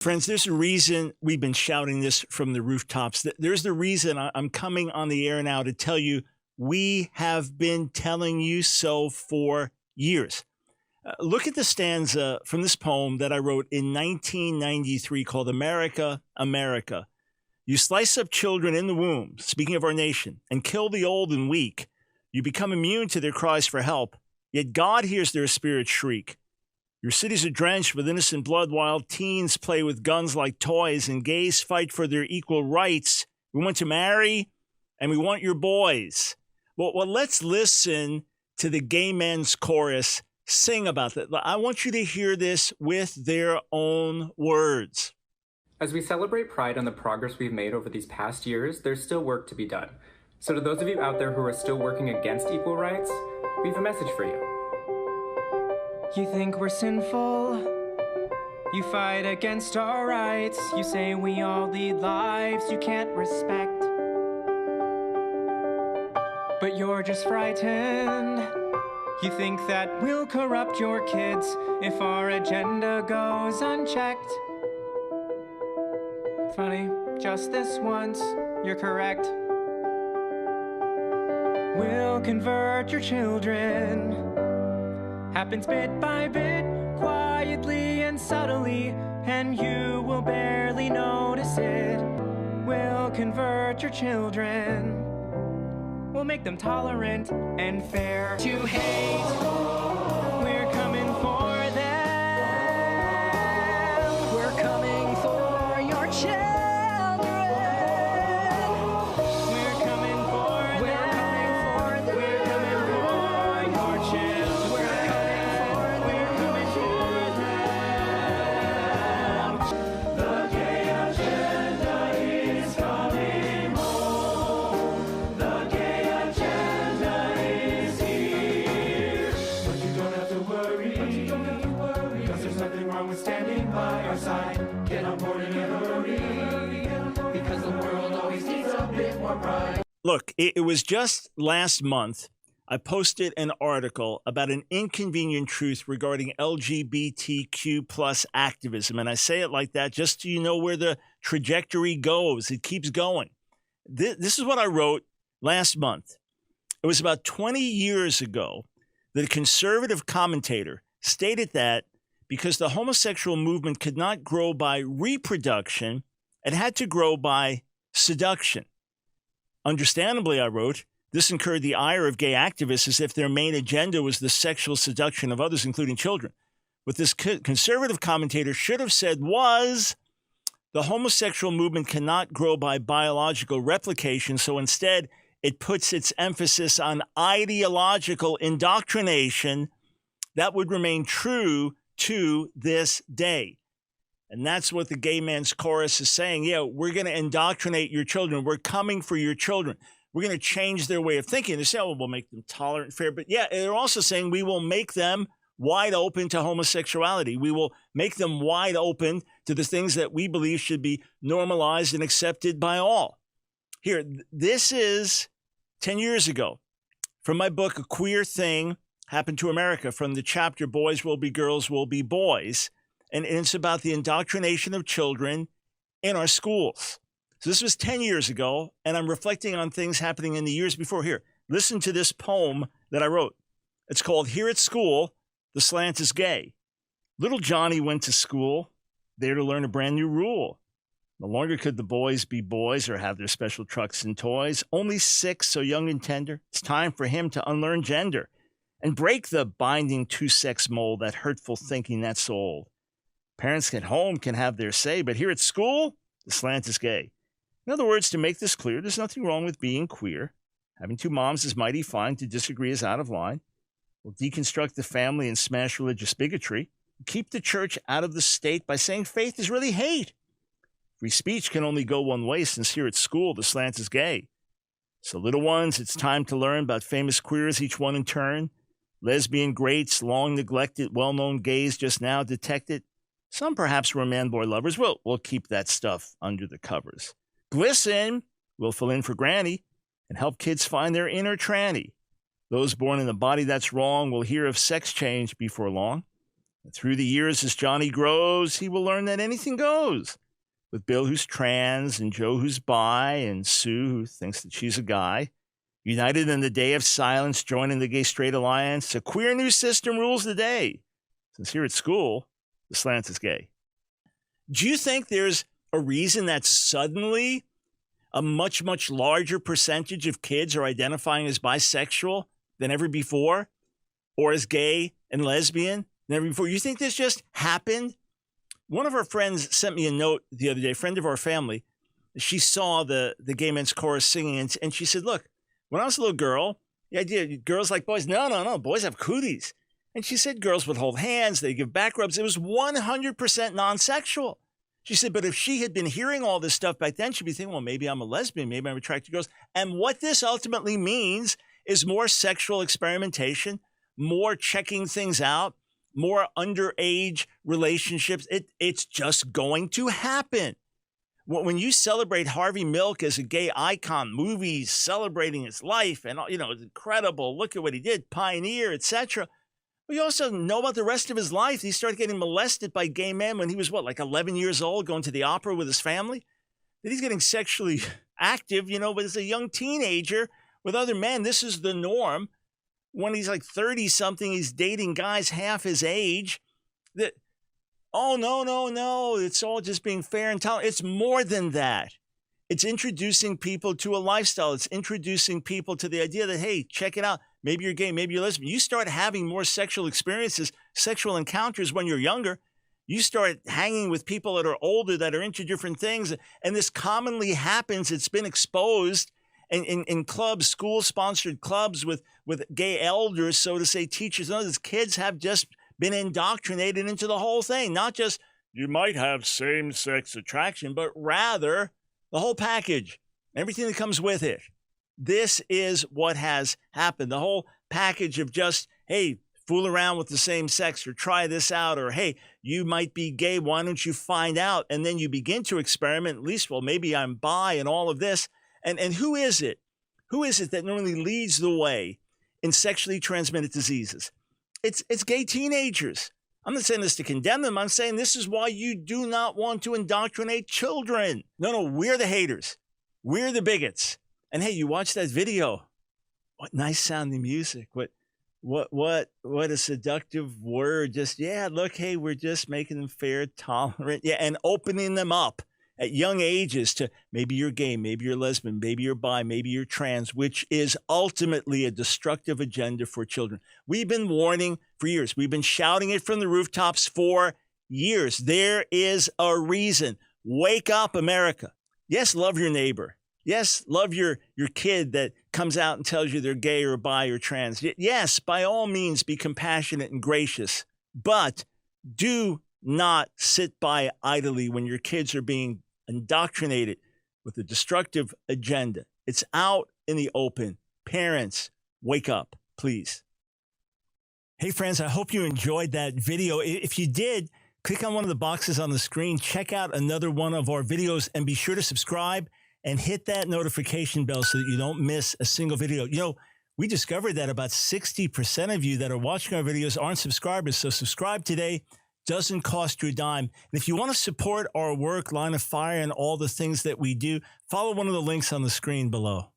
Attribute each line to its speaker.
Speaker 1: Friends, there's a reason we've been shouting this from the rooftops. There's the reason I'm coming on the air now to tell you we have been telling you so for years. Look at the stanza from this poem that I wrote in 1993 called America, America. You slice up children in the womb, speaking of our nation, and kill the old and weak. You become immune to their cries for help, yet God hears their spirits shriek. Your cities are drenched with innocent blood while teens play with guns like toys and gays fight for their equal rights. We want to marry and we want your boys. Well, let's listen to the gay men's chorus sing about that. I want you to hear this with their own words.
Speaker 2: As we celebrate Pride and the progress we've made over these past years, there's still work to be done. So to those of you out there who are still working against equal rights, we have a message for you. You think we're sinful? You fight against our rights. You say we all lead lives you can't respect. But you're just frightened. You think that we'll corrupt your kids if our agenda goes unchecked. Funny, just this once, you're correct. We'll convert your children. Happens bit by bit, quietly and subtly, and you will barely notice it. We'll convert your children. We'll make them tolerant and fair to hate. We're coming for them. We're coming for your children. We're coming for them. We're coming for your children. We're coming for them. The gay agenda is coming home. The gay agenda is here. But you don't have to worry. Because there's nothing wrong with standing by our side. Get on board in a hurry. Because the world always needs a bit more pride.
Speaker 1: Look, it was just last month I posted an article about an inconvenient truth regarding LGBTQ plus activism. And I say it like that just so you know where the trajectory goes. It keeps going. This is what I wrote last month. It was about 20 years ago that a conservative commentator stated that because the homosexual movement could not grow by reproduction, it had to grow by seduction. Understandably, I wrote, this incurred the ire of gay activists as if their main agenda was the sexual seduction of others, including children. What this conservative commentator should have said was, the homosexual movement cannot grow by biological replication, so instead it puts its emphasis on ideological indoctrination that would remain true to this day. And that's what the gay men's chorus is saying. Yeah, we're going to indoctrinate your children. We're coming for your children. We're going to change their way of thinking. They say, oh, we'll make them tolerant and fair. But yeah, they're also saying we will make them wide open to homosexuality. We will make them wide open to the things that we believe should be normalized and accepted by all. Here, this is 10 years ago from my book, A Queer Thing Happened to America, from the chapter Boys Will Be Girls Will Be Boys. And it's about the indoctrination of children in our schools. So this was 10 years ago, and I'm reflecting on things happening in the years before. Here, listen to this poem that I wrote. It's called Here at School, The Slant is Gay. Little Johnny went to school, there to learn a brand new rule. No longer could the boys be boys or have their special trucks and toys. Only 6, so young and tender. It's time for him to unlearn gender and break the binding two-sex mold, that hurtful thinking that's so old. Parents at home can have their say, but here at school, the slant is gay. In other words, to make this clear, there's nothing wrong with being queer. Having 2 moms is mighty fine. To disagree is out of line. We'll deconstruct the family and smash religious bigotry. Keep the church out of the state by saying faith is really hate. Free speech can only go one way, since here at school, the slant is gay. So little ones, it's time to learn about famous queers, each one in turn. Lesbian greats, long neglected, well-known gays just now detected. Some perhaps were man-boy lovers. We'll keep that stuff under the covers. Glisten will fill in for Granny and help kids find their inner tranny. Those born in a body that's wrong will hear of sex change before long. Through the years, as Johnny grows, he will learn that anything goes. With Bill, who's trans, and Joe, who's bi, and Sue, who thinks that she's a guy. United in the day of silence, joining the Gay-Straight Alliance, a queer new system rules the day. Since here at school, the slant is gay. Do you think there's a reason that suddenly a much, much larger percentage of kids are identifying as bisexual than ever before, or as gay and lesbian than ever before? You think this just happened? One of our friends sent me a note the other day, a friend of our family. She saw the Gay Men's Chorus singing, and she said, look, when I was a little girl, the idea, girls like boys. No, boys have cooties. And she said girls would hold hands, they give back rubs. It was 100% non-sexual. She said, but if she had been hearing all this stuff back then, she'd be thinking, well, maybe I'm a lesbian, maybe I'm attracted to girls. And what this ultimately means is more sexual experimentation, more checking things out, more underage relationships. It's just going to happen. When you celebrate Harvey Milk as a gay icon, movies celebrating his life and, it's incredible. Look at what he did, pioneer, etc. We also know about the rest of his life. He started getting molested by gay men when he was, like 11 years old, going to the opera with his family. Then he's getting sexually active, but as a young teenager with other men. This is the norm. When he's like 30-something, he's dating guys half his age. Oh, no. It's all just being fair and tolerant. It's more than that. It's introducing people to a lifestyle. It's introducing people to the idea that, hey, check it out. Maybe you're gay, maybe you're lesbian. You start having more sexual experiences, sexual encounters when you're younger. You start hanging with people that are older, that are into different things. And this commonly happens. It's been exposed in clubs, school-sponsored clubs with gay elders, so to say, teachers. And others. Kids have just been indoctrinated into the whole thing. Not just you might have same-sex attraction, but rather the whole package, everything that comes with it. This is what has happened. The whole package of just, hey, fool around with the same sex or try this out, or, hey, you might be gay. Why don't you find out? And then you begin to experiment, at least, well, maybe I'm bi and all of this. And who is it? Who is it that normally leads the way in sexually transmitted diseases? It's gay teenagers. I'm not saying this to condemn them. I'm saying this is why you do not want to indoctrinate children. No, we're the haters. We're the bigots. And hey, you watch that video. What nice sounding music. What a seductive word. Just, look, hey, we're just making them fair, tolerant, and opening them up at young ages to maybe you're gay, maybe you're lesbian, maybe you're bi, maybe you're trans, which is ultimately a destructive agenda for children. We've been warning for years. We've been shouting it from the rooftops for years. There is a reason. Wake up, America. Yes, love your neighbor. Yes, love your kid that comes out and tells you they're gay or bi or trans. Yes, by all means, be compassionate and gracious. But do not sit by idly when your kids are being indoctrinated with a destructive agenda. It's out in the open. Parents, wake up, please. Hey, friends, I hope you enjoyed that video. If you did, click on one of the boxes on the screen, check out another one of our videos, and be sure to subscribe and hit that notification bell so that you don't miss a single video. We discovered that about 60% of you that are watching our videos aren't subscribers, so subscribe today. Doesn't cost you a dime. And if you want to support our work, Line of Fire, and all the things that we do, follow one of the links on the screen below.